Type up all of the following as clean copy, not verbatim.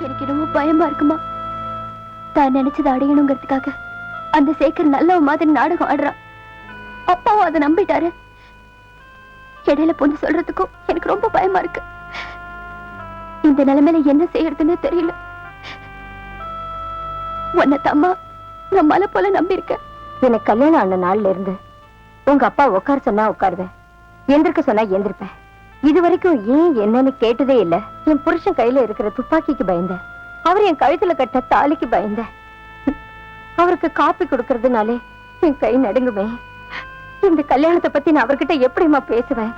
எனக்கு ரொம்ப பயமா இருக்குமா. தான் நினைச்சதை அடையணுங்கிறதுக்காக அந்த சேகர் நல்ல மாதிரி நாடகம் ஆடுறான். அப்பாவும் அதை நம்பிட்டாரு. இடையில பொண்ணு சொல்றதுக்கும் எனக்கு ரொம்ப பயமா இருக்கு. இந்த நிலைமையில என்ன செய்யறதுன்னு தெரியல. உன்னை தம்மா நான் மலை போல நம்பியிருக்கேன். எனக்கு கல்யாணம் ஆன நாள்ல இருந்து உங்க அப்பா உட்கார சொன்னா உட்காருவேன், எந்திருக்க சொன்னா எந்திருப்பேன். இது வரைக்கும் ஏன் என்னன்னு கேட்டதே இல்ல. என் புருஷன் கையில இருக்கிற துப்பாக்கிக்கு பயந்தேன். அவர் என் கழுத்துல கட்ட தாலிக்கு பயந்தேன். அவருக்கு காப்பி கொடுக்கறதுனாலே என் கை நடுங்குமே. இந்த கல்யாணத்தை பத்தி நான் அவர்கிட்ட எப்படிமா பேசுவேன்?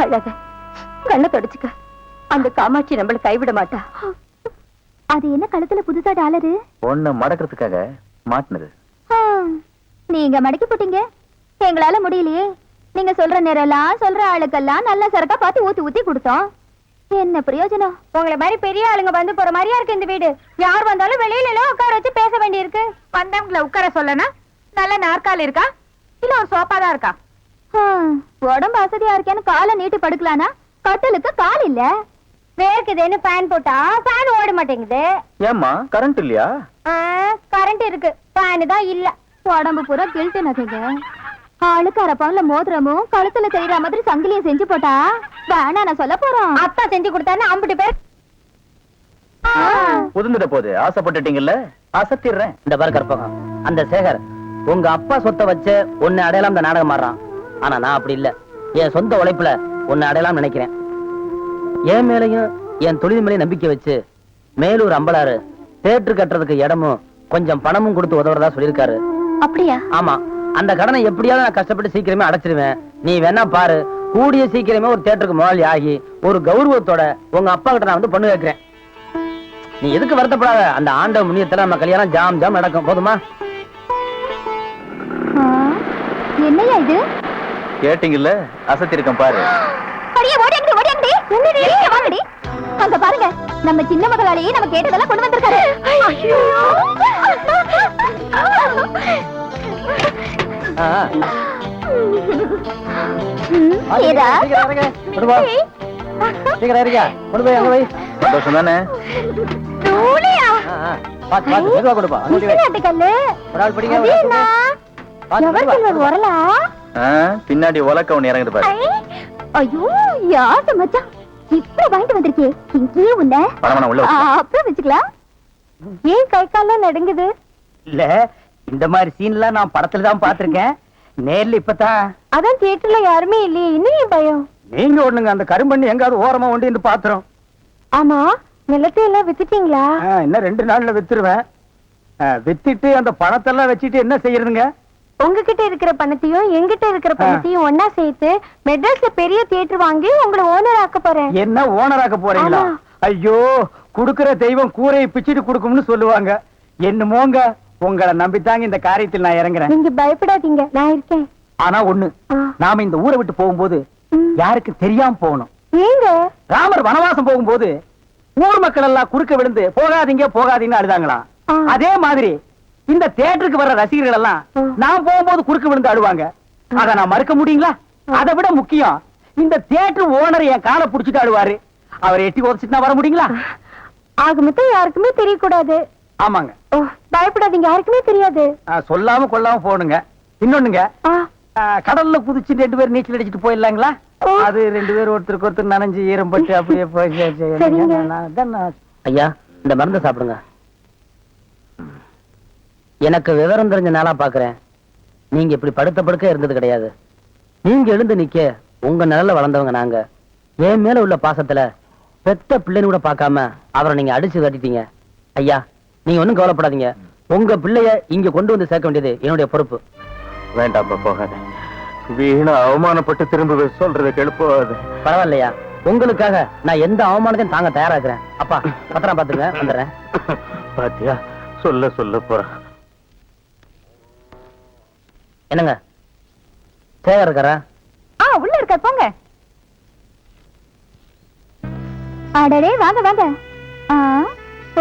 அழாத, கண்ணை தொடச்சுக்க. அந்த காமாட்சி நம்மள கைவிட மாட்டா. அது என்ன கழுத்துல புதுசா டாலரு? ஒண்ணு மடக்கிறதுக்காக மாட்டினது. நீங்க மடக்கி போட்டீங்க, எங்களால முடியலையே. நீங்க சொல்ற நேரம் சொல்ற ஆளுக்கெல்லாம் நல்ல சரக்கா பார்த்து ஊத்தி ஊத்தி கொடுத்தோம். என்ன பிரயோஜனம்? உங்களை மாதிரி பெரிய ஆளுங்க வந்து போற மாதிரியா இருக்கு இந்த வீடு. யார் வந்தாலும் வெளியில எல்லாம் உட்கார வச்சு பேச வேண்டி இருக்கு. வந்தவங்களை உட்கார சொல்லனா நல்ல நாற்காலி இருக்கா இல்ல ஒரு சோஃபா தான் இருக்கா? உடம்பு வசதியா இருக்கேன்னு காலை நீட்டி படுக்கலானா கட்டலுக்கு கால் இல்ல. வேர்க்குதுன்னு ஃபேன் போட்டா ஃபேன் ஓட மாட்டேங்குது. ஏம்மா கரண்ட் இல்லையா? கரண்ட் இருக்கு, ஃபேன் தான் இல்ல. உடம்பு பூரா கில்ட்டு நகைங்க. ஆளுக்கு அரப்பான்ல மோதிரமும் கழுத்துல தெரியுற மாதிரி சங்கிலியும் செஞ்சு போட்டா வேணா நான் சொல்ல போறோம். அப்பா செஞ்சு கொடுத்தான்னு அம்பிட்டு பேர் புதுந்துட போது ஆசைப்பட்டுட்டீங்கல்ல, அசத்திடுறேன். இந்த பாரு கற்பகம், அந்த சேகர் உங்க அப்பா சொத்தை வச்சு உன்னை அடையலாம் இந்த நாடகம் ஆடுறான். ஆனா நான் அப்படி இல்ல. என் சொந்த உழைப்புல உன்னை அடையலாம் நினைக்கிறேன். என் மேலையும் என் தொழில் மேலையும் நம்பிக்கை வச்சு மேலூர் அம்பலாறு தேட்டர் கட்டுறதுக்கு இடமும் கொஞ்சம் பணமும் கொடுத்து உதவுறதா சொல்லியிருக்காரு. அப்படியா? ஆமா. அந்த கடனை எப்படியாவது நான் கஷ்டப்பட்டு சீக்கிரமே அடைச்சிருவேன். நீ வேணா பாரு, கூடிய சீக்கிரமே ஒரு தேட்டருக்கு முதலாளி ஆகி ஒரு கௌரவத்தோட உங்க அப்பா கிட்ட நான் வந்து பொண்ணு வைக்கிறேன். நீ எதுக்கு வருத்தப்படாத. அந்த ஆண்ட முன்னியத்துல நம்ம கல்யாணம் ஜாம் ஜாம் நடக்கும். போதுமா? என்னையா இது? கேட்டீங்கல்ல, அசத்திருக்கேன் பாரு. அங்க பாருங்க, நம்ம சின்ன மகளாலேயே நம்ம கேட்டதெல்லாம் கொண்டு வந்திருக்காரு. சந்தோஷம் தானே? பின்னாடி உலக்க ஒண்ணு இறங்குது பாரு. ஐயோ யாரு மச்சான் இப்ப வாங்கிட்டு வந்திருக்கே. இங்கேயே உன்ன அப்புறம் வச்சுக்கலாம். ஏன் கை காலம் நடுங்குது? இல்ல, இந்த மாதிரி சீன்லாம் நான் படத்துல தான் பாத்திருக்கேன். நேர்ல இப்பதான். அதான் தியேட்டர்ல யாருமே இல்லையே, இன்னும் பயம். நீங்க ஒண்ணுங்க, அந்த கரும்பண்ணி எங்காவது ஓரமா ஒண்டி இருந்து பாத்துறோம். ஆமா, நிலத்தை எல்லாம் வித்துட்டீங்களா? இன்னும் 2 நாள்ல வித்துருவேன். வித்துட்டு அந்த பணத்தெல்லாம் வச்சுட்டு என்ன செய்யறதுங்க? உங்ககிட்ட இருக்கிற பணத்தையும் எங்கிட்ட இருக்கிற பணத்தையும் ஒன்னா சேர்த்து மெட்ராஸ்ல பெரிய தியேட்டர் வாங்கி உங்களை ஓனர் ஆக்க போறேன். என்ன ஓனர் ஆக்க போறீங்களா? ஐயோ, குடுக்கிற தெய்வம் கூரையை பிச்சுட்டு கொடுக்கும்னு சொல்லுவாங்க. என்னமோங்க, உங்களை நம்பித்தாங்க இந்த காரியத்தில் நான் இறங்குறேன். நீங்க பயப்படாதீங்க, நான் இருக்கேன். ஆனா ஒண்ணு, நாம இந்த ஊரை விட்டு போகும்போது யாருக்கு தெரியாம போகணும். ஏங்க? ராமர் வனவாசம் போகும்போது ஊர் மக்கள் எல்லாம் குறுக்க விழுந்து போகாதீங்க போகாதீங்கன்னு அழுதாங்களாம். அதே மாதிரி இந்த தியேட்டருக்கு வர்ற ரசிகர்கள் எல்லாம் நான் போகும்போது குறுக்க விழுந்து அழுவாங்க. அத நான் மறுக்க முடியுங்களா? அதை விட முக்கியம், இந்த தியேட்டர் ஓனர் என் காலை புடிச்சிட்டு அழுவாரு. அவரை எட்டி உதச்சிட்டு வர முடியுங்களா? ஆக மொத்தம் யாருக்குமே தெரியக்கூடாது. ஆமாங்க. பயப்படாதீங்க, யாருக்குமே தெரியாது. சொல்லாம கொள்ளாம போகணுங்க. இன்னொன்னுங்க, கடல்ல குதிச்சு 2 பேர் நீச்சல் அடிச்சுட்டு போயிடலாங்களா? அது 2 பேர் ஒருத்தருக்கு ஒருத்தர் நனைஞ்சு ஈரம்பட்டு அப்படியே போய். ஐயா, இந்த மருந்து சாப்பிடுங்க. எனக்கு விவரம் தெரிஞ்ச நாளா பாக்குறேன். நீங்க இப்படி படுத்த படுக்க இருந்தது கிடையாது. நீங்க எழுந்து நிக்க உங்க நிழல்ல வளர்ந்தவங்க நாங்க. என் மேல உள்ள பாசத்துல பெத்த பிள்ளைன்னு கூட பார்க்காம அவரை நீங்க அடிச்சு கட்டிட்டீங்க. ஐயா, நீங்க ஒண்ணும் கவலைப்படாதீங்க. உங்க பிள்ளைய இங்க கொண்டு வந்து சேர்க்க வேண்டியது என்னுடைய பொறுப்பு. வேண்டாம், போகாத. வீணா அவமானப்பட்டு திரும்ப சொல்றதை கெடுப்பாது. பரவாயில்லையா, உங்களுக்காக நான் எந்த அவமானத்தையும் தாங்க தயாரா இருக்கிறேன். அப்பா, பத்திரம் பாத்துங்க, வந்துடுறேன். பாத்தியா, சொல்ல சொல்ல போறேன். என்னங்க, சேகர் இருக்காரா? உள்ள இருக்க, போங்க. அடடே, வாங்க வாங்க.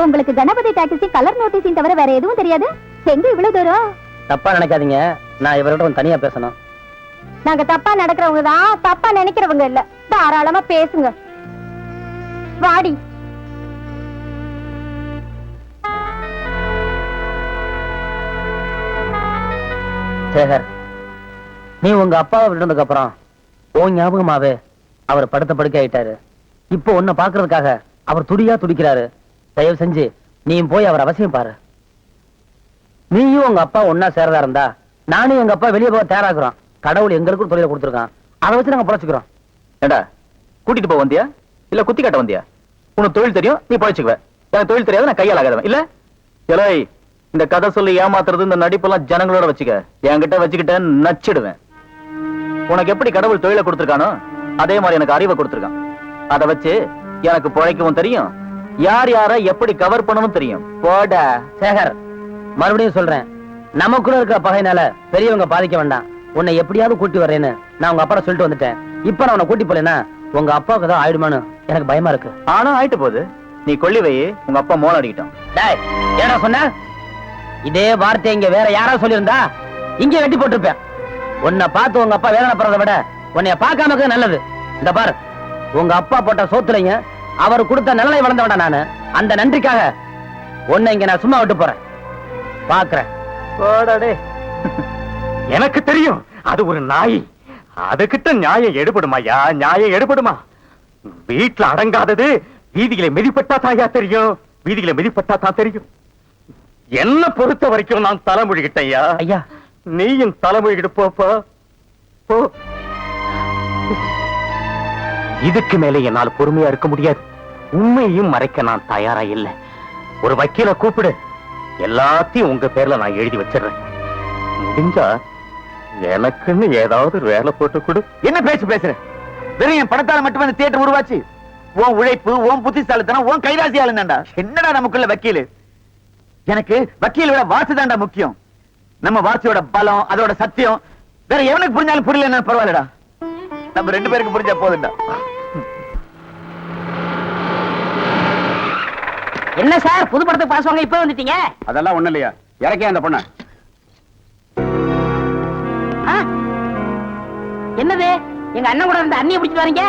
உங்களுக்கு கணபதி டாக்ஸி கலர் நோட்டீஸின் தவிர வேற எதுவும் தெரியாது? எங்க இவ்வளவு தூரம்? தப்பா நினைக்காதீங்க, நான் இவரோட தனியா பேசணும். நாங்க தப்பா நடக்கிறவங்க தான், தப்பா நினைக்கிறவங்க இல்ல. தாராளமா பேசுங்க. வாடி. சேகர், நீ உங்க அப்பாவை விட்டதுக்கு அப்புறம் உன் ஞாபகமாவே அவர் படுத்த படுக்கை ஆயிட்டாரு. இப்போ உன்னை பாக்குறதுக்காக அவர் துடியா துடிக்கிறாரு. தயவு செஞ்சு நீயும் போய் அவர் அவசியம் பாரு. நீயும் உங்க அப்பா ஒன்னா சேரதா இருந்தா நானும் எங்க அப்பா வெளியே போக தயாராக்குறோம். கடவுள் எங்களுக்கும் தொழிலை கொடுத்துருக்கான். அதை வச்சு நாங்க பொழைச்சுக்கிறோம். ஏண்டா கூட்டிட்டு போக வந்தியா இல்ல குத்தி காட்ட வந்தியா? உனக்கு தொழில் தெரியும், நீ பொழைச்சுக்குவ. எனக்கு தொழில் தெரியாது, நான் கையால் ஆகாதவன் இல்ல. எலை, இந்த கதை சொல்லி ஏமாத்துறது இந்த நடிப்பெல்லாம் ஜனங்களோட வச்சுக்க. என்கிட்ட வச்சுக்கிட்ட நச்சிடுவேன். உனக்கு எப்படி கடவுள் தொழிலை கொடுத்துருக்கானோ அதே மாதிரி எனக்கு அறிவை கொடுத்துருக்கான். அதை வச்சு எனக்கு பொழைக்கவும் தெரியும், யார் யார எப்படி கவர் பண்ணவும் தெரியும். போட சேகர், மறுபடியும் சொல்றேன், நமக்குள்ள இருக்கிற பகையினால பெரியவங்க பாதிக்க வேண்டாம். உன்னை எப்படியாவது கூட்டி வர்றேன்னு நான் உங்க அப்பா சொல்லிட்டு வந்துட்டேன். இப்ப நான் உன்னை கூட்டி போலேன்னா உங்க அப்பாவுக்கு தான் ஆயிடுமான்னு எனக்கு பயமா இருக்கு. ஆனா ஆயிட்டு போகுது. நீ கொள்ளி வை, உங்க அப்பா மோளம் அடிக்கிட்டோம். டேய், ஏடா சொன்ன? இதே வார்த்தை இங்க வேற யாராவது சொல்லியிருந்தா இங்கே வெட்டி போட்டிருப்பேன். உன்னை பார்த்து உங்க அப்பா வேதனைப்படுறதை விட உன்னைய பார்க்காம இருக்கிறது நல்லது. இந்த பாரு, உங்க அப்பா போட்ட சோத்துலைங்க அவர் கொடுத்த நிழலை வளர்ந்தவன நானு. அந்த நன்றிக்காக உன்னை இங்க நான் சும்மா விட்டு போறேன். பாக்குறேன். போடா. எனக்கு தெரியும், அது ஒரு நாய். அதுகிட்ட நியாயம் எடுபடுமாயா? நியாயம் எடுபடுமா? வீட்டுல அடங்காதது வீதிகளை மிதிப்பட்டா தாயா தெரியும். வீதிகளை மிதிப்பட்டா தான் தெரியும். என்ன பொறுத்த வரைக்கும் நான் தலைமொழிகிட்டையா. ஐயா, நீயும் தலைமொழிகிட்டு போப்பா போ. இதுக்கு மேலே என்னால் பொறுமையா இருக்க முடியாது. உண்மையையும் மறைக்க நான் தயாரா இல்லை. ஒரு வக்கீல கூப்பிடு, எல்லாத்தையும் உங்க பேர்ல நான் எழுதி வச்சிடுறேன். முடிஞ்சா எனக்குன்னு ஏதாவது வேலை போட்டு கொடு. என்ன பேச்சு பேசுற? வெறும் என் படத்தால மட்டும் அந்த தியேட்டர் உருவாச்சு. உன் உழைப்பு, உன் புத்திசாலித்தனம், உன் கைராசி ஆளுந்தாண்டா. என்னடா நமக்குள்ள வக்கீல்? எனக்கு வக்கீலோட வார்த்தை தாண்டா முக்கியம். நம்ம வார்த்தையோட பலம், அதோட சத்தியம் வேற எவனுக்கு புரிஞ்சாலும் புரியல பரவாயில்லடா. நம்ம 2 பேருக்கு புரிஞ்சா போதுண்டா. என்ன சார் புது படத்துக்கு பாஸ் வாங்க இப்ப வந்துட்டீங்க? அதெல்லாம் ஒண்ணு இல்லையா, இறக்கே அந்த பொண்ண. என்னது, எங்க அண்ணன் கூட இருந்த அண்ணியை பிடிச்சிட்டு வரீங்க?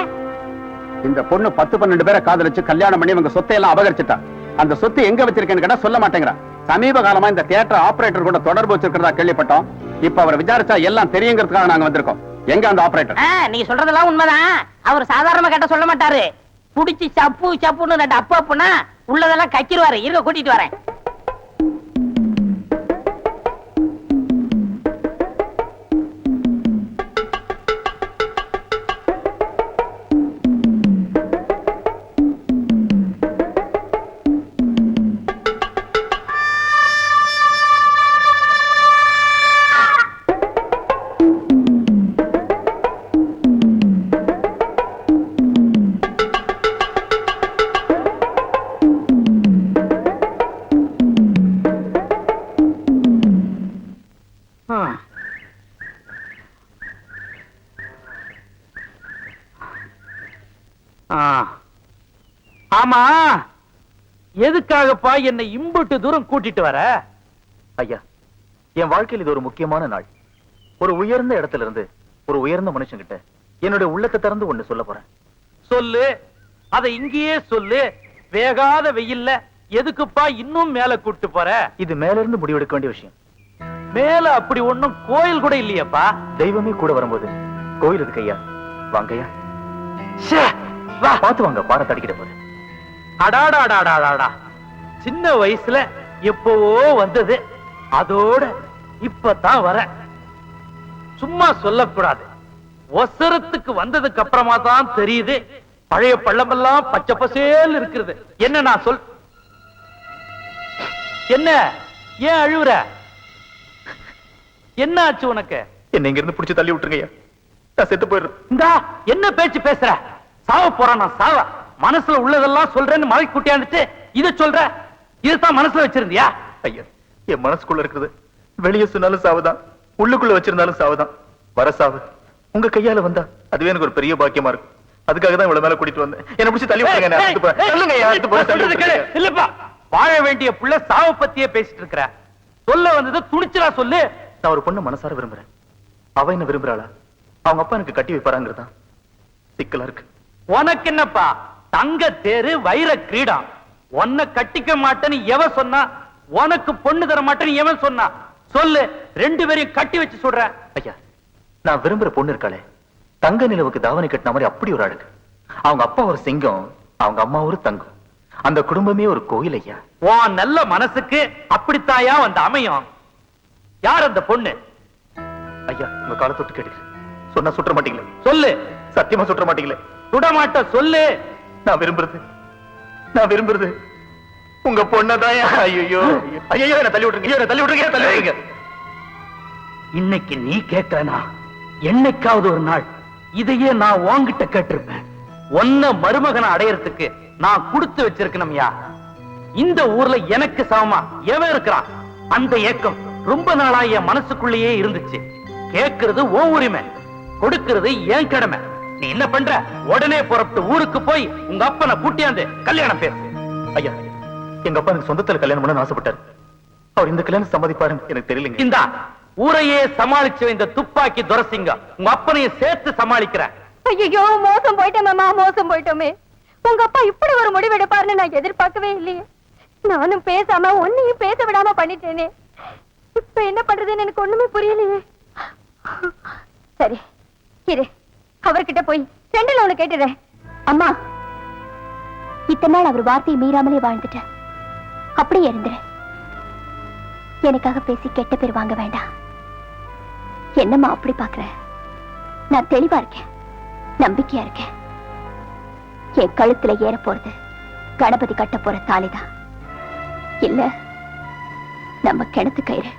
இந்த பொண்ணு 10-12 பேரை காதலிச்சு கல்யாணம் பண்ணி இவங்க சொத்தை எல்லாம் அபகரிச்சுட்டா. அந்த சொத்து எங்க வச்சிருக்கேன்னு கேட்டா சொல்ல மாட்டேங்கிறா. சமீப காலமா இந்த தியேட்டர் ஆபரேட்டர் கூட தொடர்பு வச்சிருக்கிறதா கேள்விப்பட்டோம். இப்ப அவரை விசாரிச்சா எல்லாம் தெரியுங்கிறதுக்காக நாங்க வந்திருக்கோம். எங்க அந்த ஆபரேட்டர்? நீங்க சொல்றதெல்லாம் உண்மைதான். அவர் சாதாரணமா கேட்ட சொல்ல மாட்டாரு. புடிச்சு சப்பு சப்புன்னு 2 அப்பா அப்பனா உள்ளதெல்லாம் கக்கிடுவாரு. இருக்க கூட்டிட்டு வரேன். ஆமா, எதுக்காகப்பா என்னை இம்புட்டு தூரம் கூட்டிட்டு வர? ஐயா, என் வாழ்க்கையில் இது ஒரு முக்கியமான நாள். ஒரு உயர்ந்த இடத்துல இருந்து ஒரு உயர்ந்த மனுஷங்கிட்ட என்னுடைய உள்ளத்தை திறந்து ஒண்ணு சொல்ல போறேன். சொல்லு, அதை இங்கேயே சொல்லு. வேகாத வெயில்ல எதுக்குப்பா இன்னும் மேல கூட்டு போற? இது மேல இருந்து முடிவெடுக்க வேண்டிய விஷயம். மேல அப்படி ஒண்ணும் கோயில் கூட இல்லையப்பா. தெய்வமே கூட வரும்போது கோயில் இருக்கு ஐயா. வாங்கய்யா, வா. பார்த்து வாங்க, பாறை தடிக்கிட்ட போது. அடாடாடாடாடா, சின்ன வயசுல எப்பவோ வந்தது, அதோட இப்பதான் வர. சும்மா சொல்லக்கூடாது. ஒசரத்துக்கு வந்ததுக்கு அப்புறமா தான் தெரியுது பழைய பள்ளமெல்லாம் பச்சை பசேல் இருக்கிறது. என்ன நான் சொல், என்ன ஏன் அழுவுற? என்ன ஆச்சு உனக்கு? என்ன இங்க இருந்து பிடிச்சு தள்ளி விட்டுருங்க, நான் செத்து போயிடுறேன். இந்தா என்ன பேச்சு பேசுற? சாவ போறான் நான் சாவ. மனசுல உள்ளதெல்லாம் சொல்றேன்னு மலை குட்டியாந்துட்டு இத சொல்ற. இதுதான் மனசுல வச்சிருந்தியா? ஐயா, என் மனசுக்குள்ள இருக்குது வெளியே சொன்னாலும் சாவுதான், உள்ளுக்குள்ள வச்சிருந்தாலும் சாவுதான். வர சாவு உங்க கையால வந்தா அதுவே எனக்கு ஒரு பெரிய பாக்கியமா இருக்கும். அதுக்காக தான் இவ்வளவு மேல கூட்டிட்டு வந்தேன். என்ன பிடிச்சி தள்ளி விட்டுருங்க. இல்லப்பா, வாழ வேண்டிய புள்ள சாவ பத்தியே பேசிட்டு இருக்கிற. சொல்ல வந்தது துணிச்சலா சொல்லு. நான் ஒரு பொண்ணு மனசார விரும்புறேன். அவ என்ன விரும்புறாளா, அவங்க அப்பா எனக்கு கட்டி வைப்பாராங்கிறதா சிக்கலா இருக்கு. உனக்கு என்னப்பா, தங்க தேரு வைர கிரீடம். உன்னை கட்டிக்க மாட்டேன்னு எவன் சொன்னா? உனக்கு பொண்ணு தர மாட்டேன்னு எவன் சொன்னா? சொல்லு. ரெண்டு பேரையும் கட்டி வச்சு சொல்றேன். ஐயா, நான் விரும்புற பொண்ணு இருக்காளே, தங்க நிலவுக்கு தாவணி கட்டின மாதிரி அப்படி ஒரு அழகு. அவங்க அப்பா ஒரு சிங்கம், அவங்க அம்மா ஒரு தங்கம். அந்த குடும்பமே ஒரு கோயில் ஐயா. உன் நல்ல மனசுக்கு அப்படித்தாயா வந்து அமையும். யார் அந்த பொண்ணு? ஐயா, உங்க காலை தொட்டு கேட்டுக்கிறேன். சொன்னா சுற்ற மாட்டீங்களே? சொல்லு. சத்தியமா சுற்ற மாட்டீங்களே? சுடமாட்ட சொல்லு. நான் விரும்புறது உங்க பொண்ணதான். ஐயோ ஐயோ, என்ன தள்ளி விட்டுருங்க, என்ன தள்ளி விட்டுருங்க, தள்ளி விட்டுருங்க. இன்னைக்கு நீ கேட்கலனா என்னைக்காவது ஒரு நாள் இதையே நான் உன்கிட்ட கேட்டிருப்பேன். ஒன்ன மருமகனை அடையறதுக்கு நான் கொடுத்து வச்சிருக்கணும்யா. இந்த ஊர்ல எனக்கு சமமா எவன் இருக்கிறான்? அந்த ஏக்கம் ரொம்ப நாளா என் மனசுக்குள்ளேயே இருந்துச்சு. கேட்கிறது உன் உரிமை, கொடுக்கிறது என் கடமை. நீ என்ன பண்ற? உடனே புறப்பட்டு ஊருக்கு போய் உங்க அப்பனை கூட்டியாந்து கல்யாணம் பேசு. ஐயா, எங்க அப்பா எனக்கு சொந்தத்துல கல்யாணம் பண்ண ஆசைப்பட்டாரு. அவர் இந்த கல்யாணம் சம்மதிப்பாருன்னு எனக்கு தெரியலங்க. இந்த ஊரையே சமாளிச்ச இந்த துப்பாக்கி துரசிங்க உங்க அப்பனையும் சேர்த்து சமாளிக்கிற. ஐயோ, மோசம் போயிட்டோம் மாமா, மோசம் போயிட்டோமே. உங்க அப்பா இப்படி ஒரு முடிவு எடுப்பாருன்னு நான் எதிர்பார்க்கவே இல்லையே. நானும் பேசாம ஒன்னையும் பேச விடாம பண்ணிட்டேனே. இப்ப என்ன பண்றதுன்னு எனக்கு ஒண்ணுமே புரியலையே. சரி இரு, அவர்கிட்ட போய் செண்டில் ஒண்ணு கேட்டுறேன். அம்மா, இத்தனை நாள் அவர் வார்த்தையை மீறாமலே வாழ்ந்துட்டேன். அப்படியே இருந்துரு. எனக்காக பேசி கெட்ட பேர் வாங்க வேண்டாம். என்னம்மா அப்படி பாக்குற? நான் தெளிவா இருக்கேன், நம்பிக்கையா இருக்கேன். என் கழுத்துல ஏற போறது கணபதி கட்ட போற தாலிதான், இல்ல நம்ம கிணத்து கயிறு.